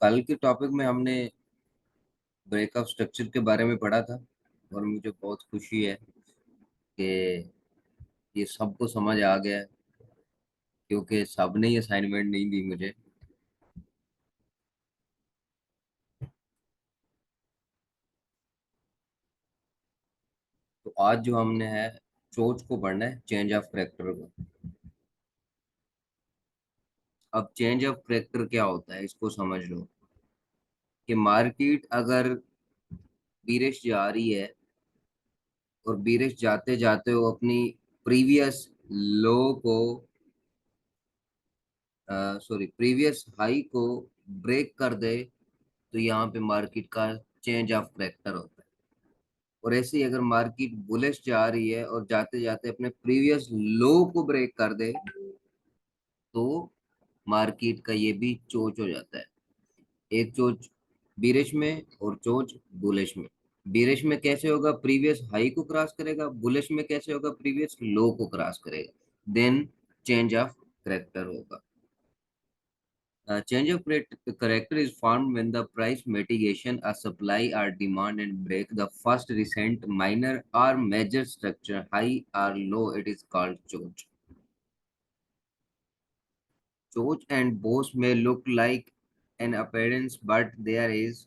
कल के टॉपिक में हमने ब्रेकअप स्ट्रक्चर के बारे में पढ़ा था और मुझे बहुत खुशी है कि ये सबको समझ आ गया है, क्योंकि सबने ये असाइनमेंट नहीं दी मुझे। तो आज जो हमने है सोच को पढ़ना है, चेंज ऑफ करेक्टर को। अब चेंज ऑफ करेक्टर क्या होता है इसको समझ लो कि मार्केट अगर बीरिश जा रही है और बीरिश जाते जाते वो अपनी प्रीवियस लो को सॉरी प्रीवियस हाई को ब्रेक कर दे, तो यहाँ पे मार्केट का चेंज ऑफ करेक्टर होता है। और ऐसे ही अगर मार्केट बुलिश जा रही है और जाते जाते अपने प्रीवियस लो को ब्रेक कर दे, तो मार्केट का ये भी चोच हो जाता है। एक चोच बीरिश में और चोच बुलिश में। बीरिश में कैसे होगा, प्रीवियस हाई को क्रॉस करेगा। बुलिश में कैसे होगा, प्रीवियस लो को क्रॉस करेगा। देन चेंज ऑफ करेक्टर होगा। Change of character is formed when the price mitigation, a supply or demand and break the first recent minor or major structure, high or low. It is called choke. Choke and boss may look like an appearance, but there is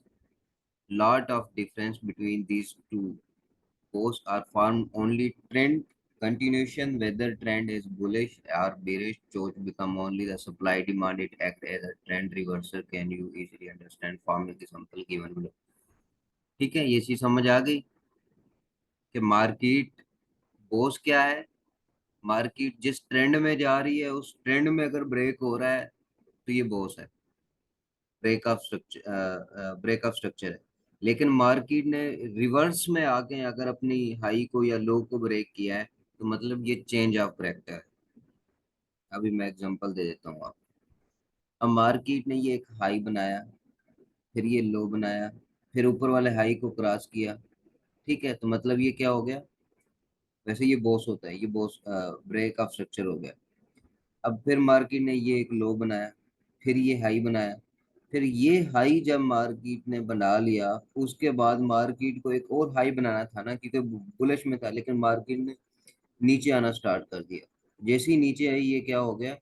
lot of difference between these two. Both are formed only trend continuation, whether trend is bullish or bearish. Choke become only the supply demand. It act as a trend reversal. Can you easily understand forming example given below? ठीक है, ये चीज समझ आ गई कि market Bose क्या है। Market जिस ट्रेंड में जा रही है उस ट्रेंड में अगर ब्रेक हो रहा है तो ये बोस है, ब्रेकअप स्ट्रक्चर है। लेकिन मार्केट ने रिवर्स में आके अगर अपनी हाई को या लो को ब्रेक किया है, तो मतलब ये चेंज ऑफ करेक्टर है। अभी मैं एग्जांपल दे देता हूँ आपको। अब मार्केट ने ये एक हाई बनाया, फिर ये लो बनाया, फिर ऊपर वाले हाई को क्रॉस किया। ठीक है, तो मतलब ये क्या हो गया, वैसे ये बॉस होता है, ये बॉस ब्रेक ऑफ स्ट्रक्चर हो गया। अब फिर मार्केट ने ये एक लो बनाया, फिर ये हाई बनाया। फिर ये हाई जब मार्केट ने बना लिया, उसके बाद मार्केट को एक और हाई बनाना था ना, क्योंकि बुलिश में था, लेकिन मार्केट ने नीचे आना स्टार्ट कर दिया। जैसे ही नीचे आई, ये क्या हो गया,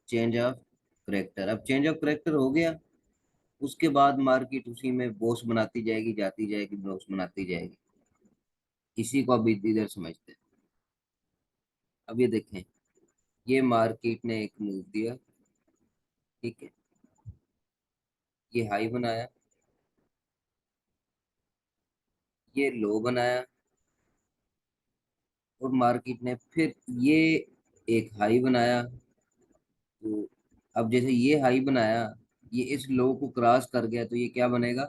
चेंज ऑफ करेक्टर। अब चेंज ऑफ करेक्टर हो गया, उसके बाद मार्केट उसी में बॉस बनाती जाएगी, जाती जाएगी, बॉस बनाती जाएगी। इसी को अब इधर समझते हैं। अब ये देखें, ये मार्केट ने एक मूव दिया। ठीक है, ये हाई बनाया, ये लो बनाया, और मार्केट ने फिर ये एक हाई बनाया। तो अब जैसे ये हाई बनाया, ये इस लो को क्रॉस कर गया, तो ये क्या बनेगा,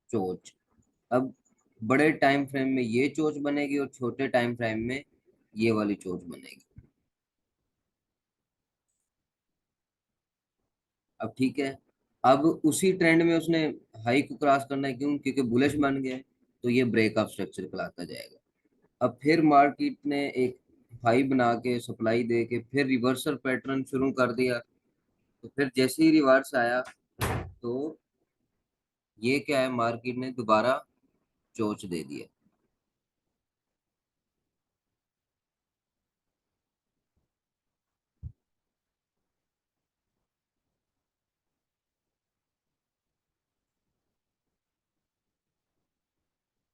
चोच। अब बड़े टाइम फ्रेम में ये चोच बनेगी और छोटे टाइम फ्रेम में ये वाली चोच बनेगी। अब ठीक है, अब उसी ट्रेंड में उसने हाई को क्रॉस करना है, क्यों, क्योंकि बुलिश बन गया है, तो ये ब्रेकअप स्ट्रक्चर कहलाता जाएगा। अब फिर मार्केट ने एक हाई बना के सप्लाई दे के फिर रिवर्सल पैटर्न शुरू कर दिया। तो फिर जैसे ही रिवर्स आया, तो ये क्या है, मार्केट ने दोबारा चोच दे दिया।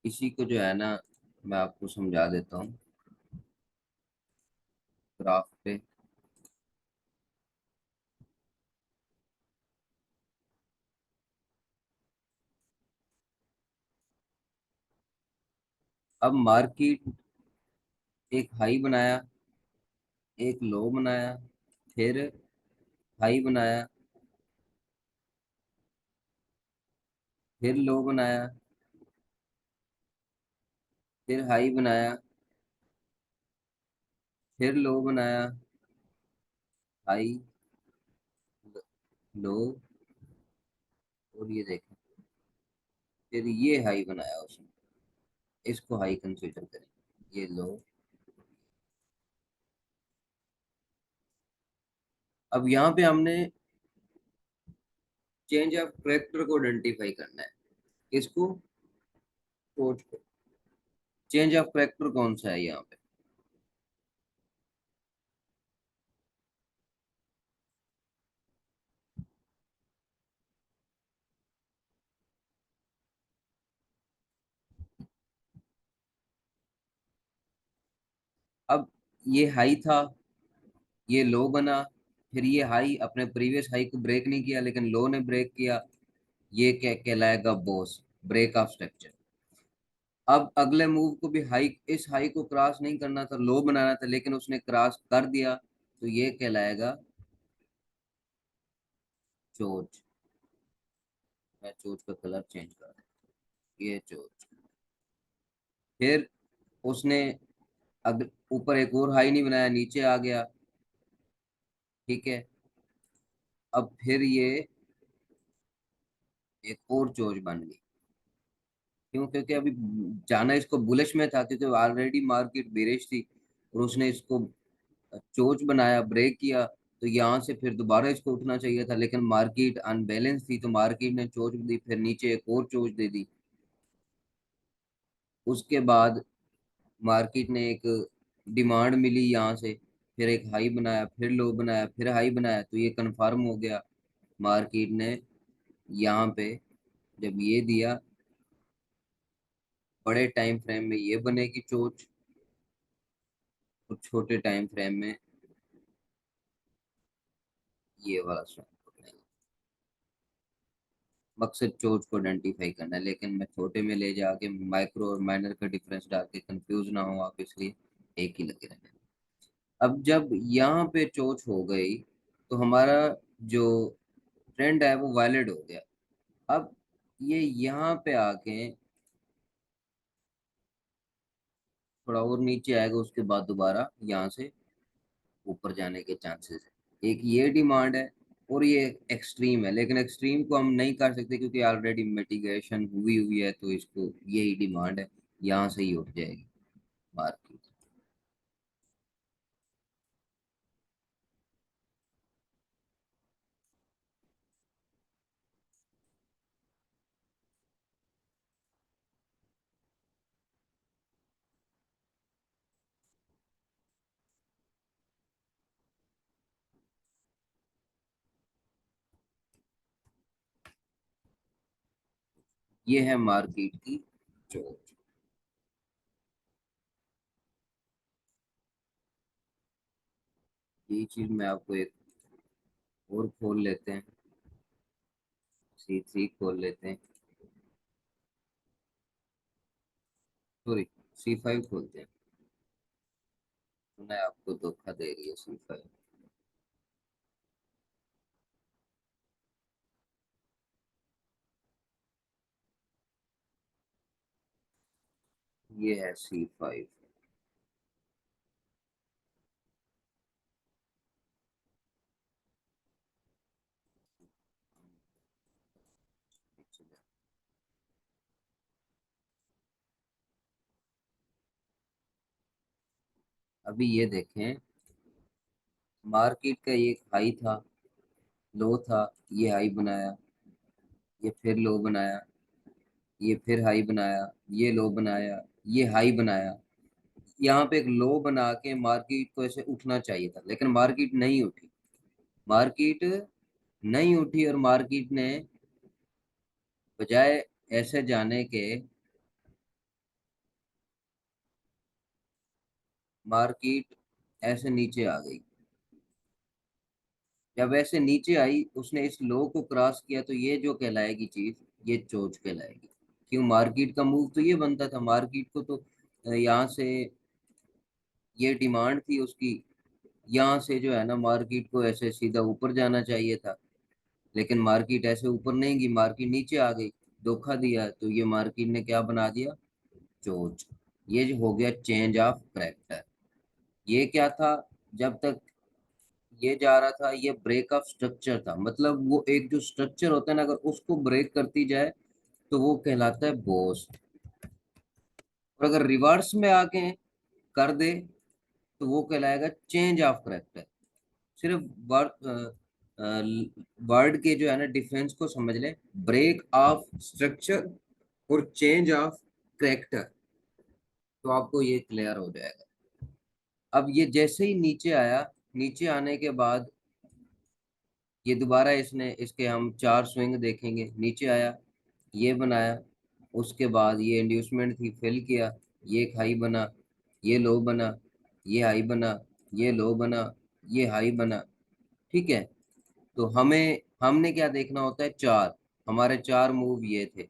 इसी को जो है ना, मैं आपको समझा देता हूँ ग्राफ पे। अब मार्केट एक हाई बनाया, एक लो बनाया, फिर हाई बनाया, फिर लो बनाया, फिर हाई बनाया, फिर लो बनाया, हाई, लो, और ये देखें, फिर ये हाई बनाया उसने। इसको हाई कंसीडर करें, ये लो। अब यहाँ पे हमने चेंज ऑफ करेक्टर को आइडेंटिफाई करना है। इसको सोच को, चेंज ऑफ करेक्टर कौन सा है यहाँ पे। अब ये हाई था, ये लो बना, फिर ये हाई अपने प्रीवियस हाई को ब्रेक नहीं किया लेकिन लो ने ब्रेक किया, ये क्या कहलाएगा, बॉस, ब्रेक ऑफ स्ट्रक्चर। अब अगले मूव को भी हाई, इस हाई को क्रॉस नहीं करना था, लो बनाना था, लेकिन उसने क्रॉस कर दिया, तो ये कहलाएगा चोच। मैं चोच का कलर चेंज कर रहा हूं, ये चोच। फिर उसने अब ऊपर एक और हाई नहीं बनाया, नीचे आ गया, ठीक है। अब फिर ये एक और चोच बन गई। क्यों? क्योंकि अभी जाना इसको बुलिश में था, क्योंकि ऑलरेडी मार्केट बेरिश थी, और उसने इसको चोच बनाया, ब्रेक किया, तो यहाँ से फिर दोबारा इसको उठना चाहिए था, लेकिन मार्केट अनबैलेंस थी, तो मार्केट ने चोच दी, फिर नीचे एक और चोच दे दी। उसके बाद मार्केट ने एक डिमांड मिली यहाँ से, फिर एक हाई बनाया, फिर लो बनाया, फिर हाई बनाया, तो ये कंफर्म हो गया। मार्केट ने यहाँ पे जब ये दिया, बड़े टाइम फ्रेम में ये बनेगी चोच, और छोटे टाइम फ्रेम में ये वाला स्ट्राइक पकड़ेगा। मकसद चोच को आइडेंटिफाई करना है, लेकिन मैं छोटे में ले जाके माइक्रो और माइनर का डिफरेंस डाल के कंफ्यूज ना हो आप, इसलिए एक ही लगे रहना। अब जब यहाँ पे चोच हो गई, तो हमारा जो ट्रेंड है वो वैलिड हो गया। अब ये यहाँ पे आके थोड़ा और नीचे आएगा, उसके बाद दोबारा यहाँ से ऊपर जाने के चांसेस है। एक ये डिमांड है, और ये एक्सट्रीम है, लेकिन एक्सट्रीम को हम नहीं कर सकते क्योंकि ऑलरेडी मिटिगेशन हुई हुई है, तो इसको यही डिमांड है, यहाँ से ही उठ जाएगी मार्केट। ये है मार्केट की चोट। ये चीज मैं आपको एक और खोल लेते हैं, C3 खोल लेते हैं, सॉरी C5 खोलते हैं। सुना है आपको धोखा दे रही है C5। ये है C5। अभी ये देखें, मार्केट का एक हाई था, लो था, ये हाई बनाया, ये फिर लो बनाया, ये फिर हाई बनाया, ये लो बनाया, ये हाई बनाया। यहाँ पे एक लो बना के मार्केट को ऐसे उठना चाहिए था, लेकिन मार्केट नहीं उठी। मार्केट नहीं उठी, और मार्केट ने बजाय ऐसे जाने के, मार्केट ऐसे नीचे आ गई। जब ऐसे नीचे आई, उसने इस लो को क्रॉस किया, तो ये जो कहलाएगी चीज, ये चोच कहलाएगी। क्यों? मार्केट का मूव तो ये बनता था, मार्केट को तो यहाँ से ये डिमांड थी उसकी, यहाँ से जो है ना मार्केट को ऐसे सीधा ऊपर जाना चाहिए था, लेकिन मार्केट ऐसे ऊपर नहीं गई, मार्केट नीचे आ गई, धोखा दिया, तो ये मार्केट ने क्या बना दिया, चोच। ये जो हो गया चेंज ऑफ करेक्टर। ये क्या था? जब तक ये जा रहा था, ये ब्रेक ऑफ स्ट्रक्चर था, मतलब वो एक जो स्ट्रक्चर होता है ना, अगर उसको ब्रेक करती जाए तो वो कहलाता है बॉस। और अगर रिवर्स में आके कर दे, तो वो कहलाएगा चेंज ऑफ करेक्टर। सिर्फ वर्ड के जो है ना डिफरेंस को समझ ले। ब्रेक ऑफ स्ट्रक्चर और चेंज ऑफ करेक्टर, तो आपको ये क्लियर हो जाएगा। अब ये जैसे ही नीचे आया, नीचे आने के बाद ये दोबारा इसने इसके हम चार स्विंग देखेंगे। नीचे आया, ये बनाया, उसके बाद ये इंड्यूसमेंट थी, फिल किया, ये एक हाई बना, ये लो बना, ये हाई बना, ये लो बना, ये हाई बना। ठीक है। तो हमें हमने क्या देखना होता है, चार, हमारे चार मूव ये थे।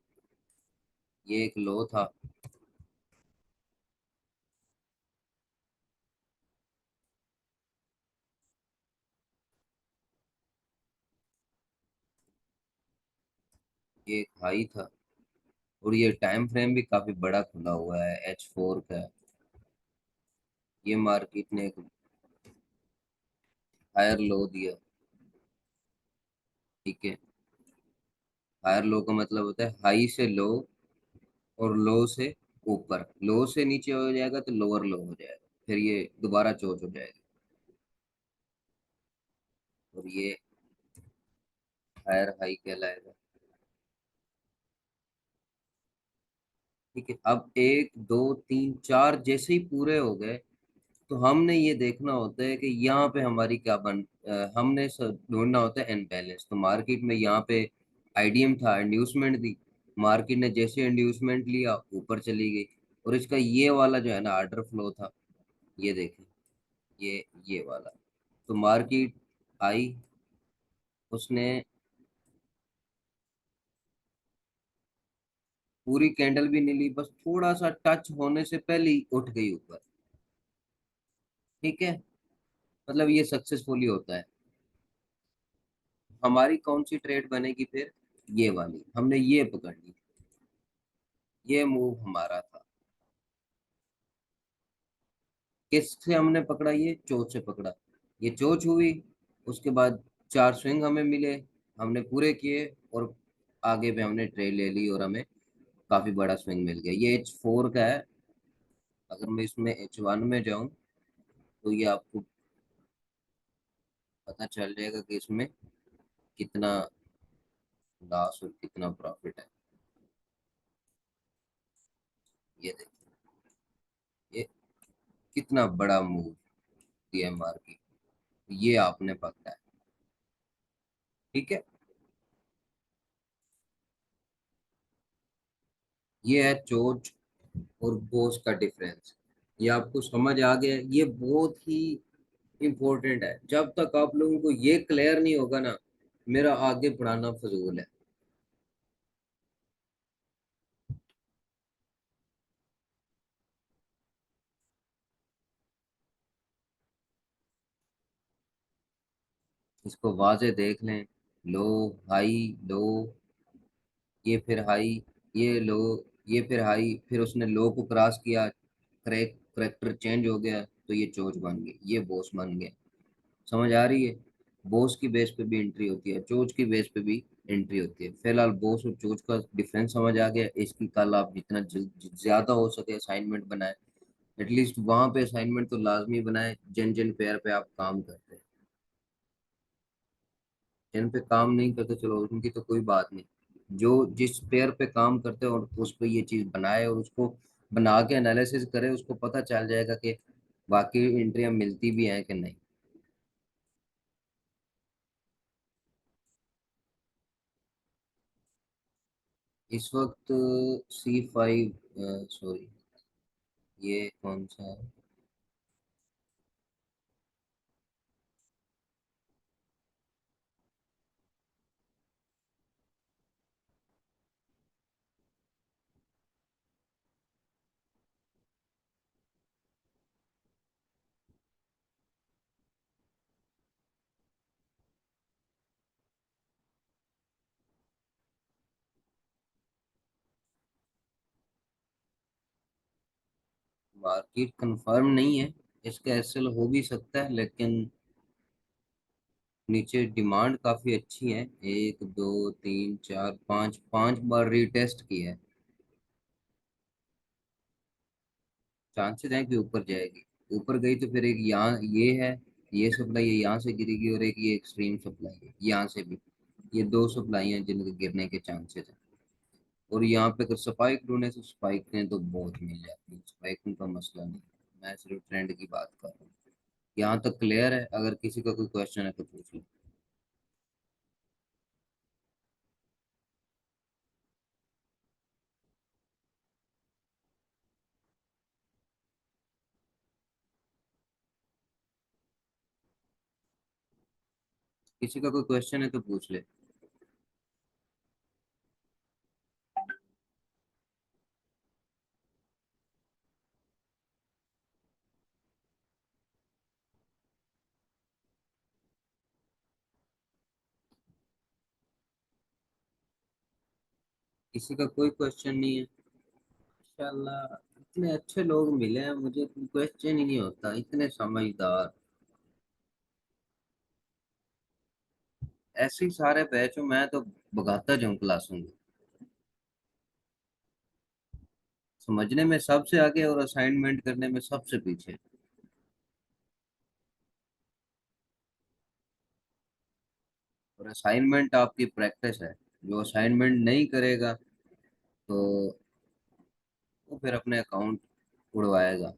ये एक लो था, ये एक हाई था, और ये टाइम फ्रेम भी काफी बड़ा खुला हुआ है, H4 का है। ये मार्केट ने एक हायर लो दिया। ठीक है। हायर लो का मतलब होता है हाई से लो, और लो से ऊपर। लो से नीचे हो जाएगा तो लोअर लो हो जाएगा, फिर ये दोबारा चोच हो जाएगी, और ये हायर हाई कहलाएगा। ठीक है। अब एक दो तीन चार जैसे ही पूरे हो गए, तो हमने ये देखना होता है कि यहाँ पे हमारी क्या हमने ढूंढना होता है इनबैलेंस। तो मार्केट में यहाँ पे आईडीएम था, इंड्यूसमेंट दी, मार्केट ने जैसे इंड्यूसमेंट लिया ऊपर चली गई। और इसका ये वाला जो है ना आर्डर फ्लो था, ये देखें, ये वाला। तो मार्केट आई, उसने पूरी कैंडल भी नहीं ली, बस थोड़ा सा टच होने से पहले ही उठ गई ऊपर। ठीक है। मतलब ये सक्सेसफुली होता है। हमारी कौन सी ट्रेड बनेगी फिर, ये वाली, हमने ये पकड़ ली, ये मूव हमारा था। किससे हमने पकड़ा, ये चोच से पकड़ा। ये चोच हुई, उसके बाद चार स्विंग हमें मिले, हमने पूरे किए, और आगे पे हमने ट्रेड ले ली, और हमें काफी बड़ा स्विंग मिल गया। ये H4 का है। अगर मैं इसमें H1 में जाऊं, तो ये आपको पता चल जाएगा कि इसमें कितना लॉस और कितना प्रॉफिट है। ये देखिए, ये कितना बड़ा मूव दिया मार्केट, ये आपने पकड़ा है। ठीक है। ये है चोच और बोस का डिफरेंस। ये आपको समझ आ गया, ये बहुत ही इंपॉर्टेंट है। जब तक आप लोगों को ये क्लियर नहीं होगा ना, मेरा आगे पढ़ाना फजूल है। इसको वाजे देख लें, लो, हाई, लो, ये फिर हाई, ये लो, ये फिर हाई, फिर उसने लो को क्रॉस किया, करेक्टर चेंज हो गया, तो ये चोच बन गई, ये बॉस बन गया। समझ आ रही है। बॉस की बेस पे भी एंट्री होती है, चोच की बेस पे भी एंट्री होती है। फिलहाल बॉस और चोच का डिफरेंस समझ आ गया। इसकी कल आप जितना ज्यादा हो सके असाइनमेंट बनाए, एटलीस्ट वहां पे असाइनमेंट तो लाजमी बनाए जिन जिन पेयर पे आप काम करते हैं। जिन पे काम नहीं करते, चलो उनकी तो कोई बात नहीं। जो जिस पेयर पे काम करते हैं और उस पे ये चीज बनाए, और उसको बना के एनालिसिस करे, उसको पता चल जाएगा कि वाकई एंट्रियां मिलती भी हैं कि नहीं। इस वक्त C5, सॉरी, ये कौन सा है। मार्केट कंफर्म नहीं है, इसका एसएल हो भी सकता है, लेकिन नीचे डिमांड काफी अच्छी है। एक दो तीन चार पाँच, पांच बार रीटेस्ट की है। चांसेस है कि ऊपर जाएगी। ऊपर गई तो फिर एक यहाँ ये है, ये सप्लाई यहाँ से गिरेगी और एक ये एक्सट्रीम सप्लाई है यहाँ से भी। ये दो सप्लाई हैं जिनके गिरने के चांसेस हैं। और यहाँ पे अगर स्पाइक ढूंढे तो स्पाइक तो बहुत मिल जाती है, स्पाइकिंग का मसला नहीं। मैं सिर्फ ट्रेंड की बात कर रहा हूँ। यहाँ तक क्लियर है? अगर किसी का कोई क्वेश्चन है तो पूछ लो। किसी का कोई क्वेश्चन है तो पूछ ले। किसी का कोई क्वेश्चन नहीं है? माशाल्लाह, इतने अच्छे लोग मिले हैं मुझे, क्वेश्चन ही नहीं होता, इतने समझदार। ऐसे ही सारे बैच हूँ मैं तो, भगाता जाऊँ क्लासों में। समझने में सबसे आगे और असाइनमेंट करने में सबसे पीछे। और असाइनमेंट आपकी प्रैक्टिस है। जो असाइनमेंट नहीं करेगा तो वो फिर अपने अकाउंट उड़वाएगा।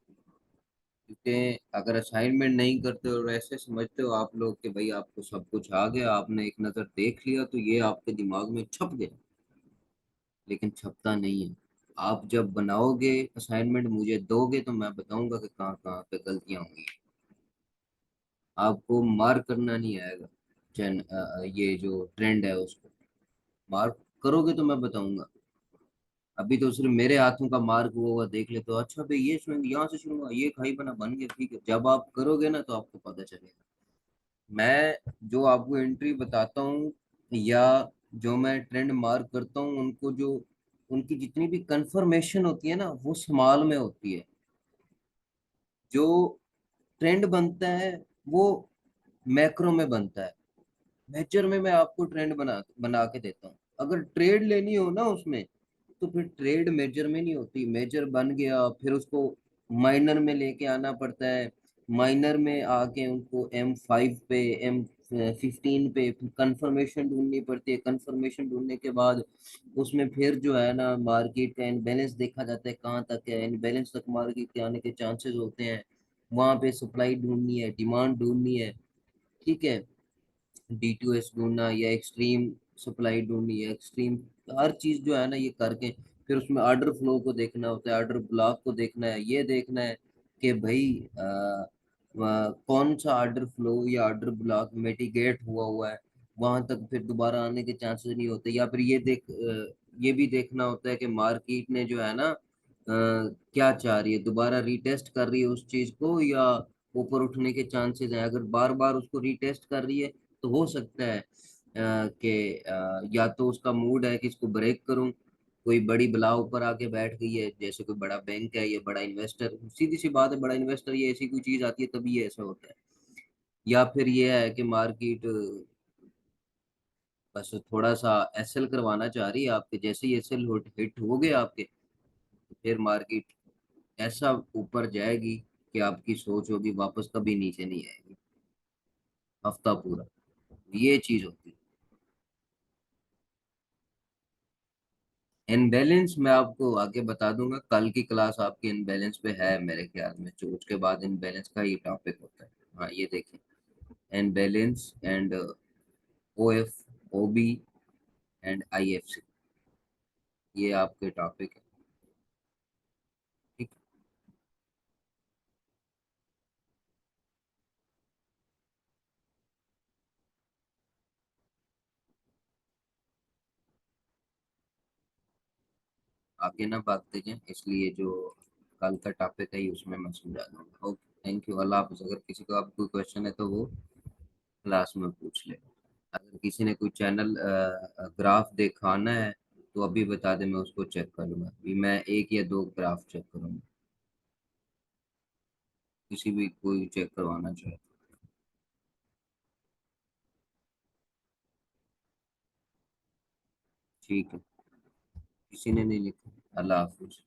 क्योंकि अगर असाइनमेंट नहीं करते और ऐसे समझते हो आप लोग कि भाई आपको सब कुछ आ गया, आपने एक नज़र देख लिया तो ये आपके दिमाग में छप गया, लेकिन छपता नहीं है। आप जब बनाओगे असाइनमेंट मुझे दोगे तो मैं बताऊंगा कि कहाँ कहाँ पे गलतियां हुई। आपको मार्क करना नहीं आएगा। ये जो ट्रेंड है उसको मार्क करोगे तो मैं बताऊंगा। अभी तो सिर्फ मेरे हाथों का मार्क हुआ हुआ देख ले तो अच्छा भाई ये स्विंग यहाँ से शुरू हुआ, ये खाई बना बन गया, ठीक है। जब आप करोगे ना तो आपको पता चलेगा। मैं जो आपको एंट्री बताता हूँ या जो मैं ट्रेंड मार्क करता हूँ, उनको जो उनकी जितनी भी कंफर्मेशन होती है ना वो स्मॉल में होती है। जो ट्रेंड बनता है वो मैक्रो में बनता है। मेजर में मैं आपको ट्रेंड बना बना के देता हूँ। अगर ट्रेड लेनी हो ना उसमें, तो फिर ट्रेड मेजर में नहीं होती। मेजर बन गया फिर उसको माइनर में लेके आना पड़ता है। माइनर में आके उनको M5 पे, M15 पे कंफर्मेशन ढूंढनी पड़ती है। कंफर्मेशन ढूंढने के बाद उसमें फिर जो है ना मार्केट का इनबैलेंस देखा जाता है, कहाँ तक है इनबैलेंस तक मार्केट के आने के चांसेस होते हैं। वहां पे सप्लाई ढूंढनी है, डिमांड ढूंढनी है, ठीक है। D2S ढूंढना या एक्सट्रीम सप्लाई ढूंढनी है, एक्सट्रीम हर चीज जो है ना ये करके फिर उसमें ऑर्डर फ्लो को देखना होता है, ऑर्डर ब्लॉक को देखना है, ये देखना है कि भाई कौन सा ऑर्डर फ्लो या ऑर्डर ब्लॉक मिटिगेट हुआ हुआ है, वहां तक फिर दोबारा आने के चांसेस नहीं होते। या फिर ये भी देखना होता है कि मार्केट ने जो है ना क्या चाह रही है, दोबारा रीटेस्ट कर रही है उस चीज को या ऊपर उठने के चांसेस हैं। अगर बार बार उसको रीटेस्ट कर रही है तो हो सकता है कि या तो उसका मूड है कि इसको ब्रेक करूं, कोई बड़ी बला ऊपर आके बैठ गई है, जैसे कोई बड़ा बैंक है या बड़ा इन्वेस्टर, सीधी सी बात है, बड़ा इन्वेस्टर ये ऐसी कोई चीज आती है तभी ये ऐसा होता है। या फिर ये है कि मार्केट बस थोड़ा सा एसएल करवाना चाह रही है आपके, जैसे ही एसएल हिट हो गए आपके तो फिर मार्केट ऐसा ऊपर जाएगी कि आपकी सोच होगी वापस कभी नीचे नहीं आएगी, हफ्ता पूरा। ये चीज होती है। इनबैलेंस मैं आपको आगे बता दूंगा, कल की क्लास आपकी इनबैलेंस पे है मेरे ख्याल में, जो उसके बाद इनबैलेंस का ही टॉपिक होता है। हाँ ये देखें, imbalance and OF, OB and IFC, ये आपके टॉपिक है, ठीक। आगे ना भागते जाएं, इसलिए जो कल का टॉपिक है उसमें मैं समझा दूंगा। ओके, थैंक यू, अल्लाह हाफिज़। अगर किसी को आपको कोई क्वेश्चन है तो वो क्लास में पूछ ले। अगर किसी ने कोई चैनल ग्राफ दिखाना है तो अभी बता दे, मैं उसको चेक कर लूंगा। अभी मैं एक या दो ग्राफ चेक करूंगा, किसी भी कोई चेक करवाना चाहे तो। ठीक है, किसी ने नहीं लिखा। अल्लाह हाफिज।